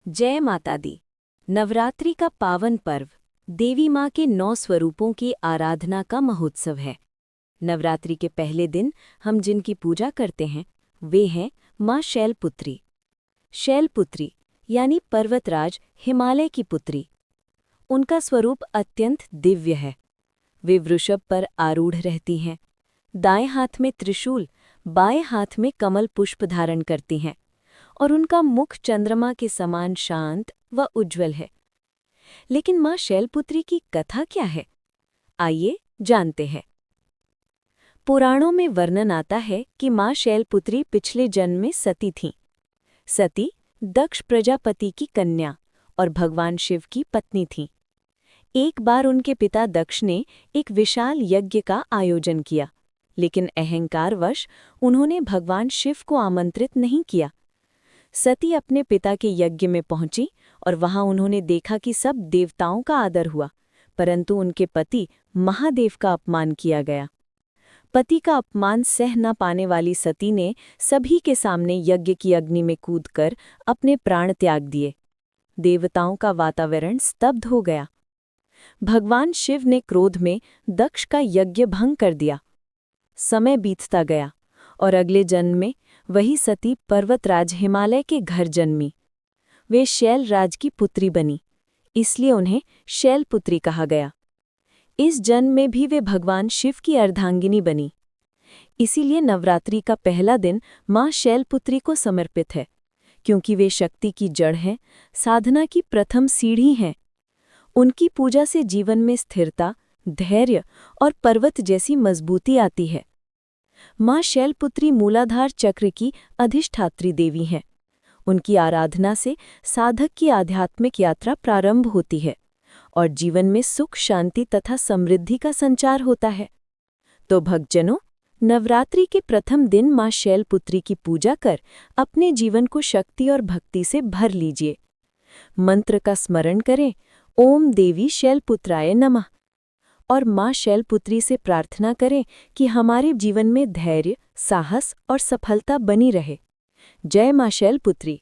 जय माता दी। नवरात्रि का पावन पर्व देवी माँ के 9 स्वरूपों की आराधना का महोत्सव है। नवरात्रि के पहले दिन हम जिनकी पूजा करते हैं वे हैं माँ शैलपुत्री। शैलपुत्री यानी पर्वतराज हिमालय की पुत्री। उनका स्वरूप अत्यंत दिव्य है। वे वृषभ पर आरूढ़ रहती हैं। दाएं हाथ में त्रिशूल, बाएं हाथ में कमल पुष्प धारण करती हैं और उनका मुख चंद्रमा के समान शांत व उज्ज्वल है। लेकिन माँ शैलपुत्री की कथा क्या है? आइए जानते हैं। पुराणों में वर्णन आता है कि माँ शैलपुत्री पिछले जन्म में सती थीं। सती दक्ष प्रजापति की कन्या और भगवान शिव की पत्नी थीं। एक बार उनके पिता दक्ष ने एक विशाल यज्ञ का आयोजन किया, लेकिन अहंकारवश उन्होंने भगवान शिव को आमंत्रित नहीं किया। सती अपने पिता के यज्ञ में पहुंची और वहां उन्होंने देखा कि सब देवताओं का आदर हुआ, परंतु उनके पति महादेव का अपमान किया गया। पति का अपमान सह न पाने वाली सती ने सभी के सामने यज्ञ की अग्नि में कूदकर अपने प्राण त्याग दिए। देवताओं का वातावरण स्तब्ध हो गया। भगवान शिव ने क्रोध में दक्ष का यज्ञ भंग कर दिया। समय बीतता गया और अगले जन्म में वही सती पर्वतराज हिमालय के घर जन्मी। वे शैलराज की पुत्री बनी, इसलिए उन्हें शैलपुत्री कहा गया। इस जन्म में भी वे भगवान शिव की अर्धांगिनी बनी। इसीलिए नवरात्रि का पहला दिन माँ शैलपुत्री को समर्पित है, क्योंकि वे शक्ति की जड़ हैं, साधना की प्रथम सीढ़ी हैं। उनकी पूजा से जीवन में स्थिरता, धैर्य और पर्वत जैसी मजबूती आती है। माँ शैलपुत्री मूलाधार चक्र की अधिष्ठात्री देवी हैं। उनकी आराधना से साधक की आध्यात्मिक यात्रा प्रारंभ होती है और जीवन में सुख, शांति तथा समृद्धि का संचार होता है। तो भक्तजनों, नवरात्रि के प्रथम दिन माँ शैलपुत्री की पूजा कर अपने जीवन को शक्ति और भक्ति से भर लीजिए। मंत्र का स्मरण करें, ओम देवी शैलपुत्राय नमः, और माँ शैलपुत्री से प्रार्थना करें कि हमारे जीवन में धैर्य, साहस और सफलता बनी रहे। जय माँ शैलपुत्री।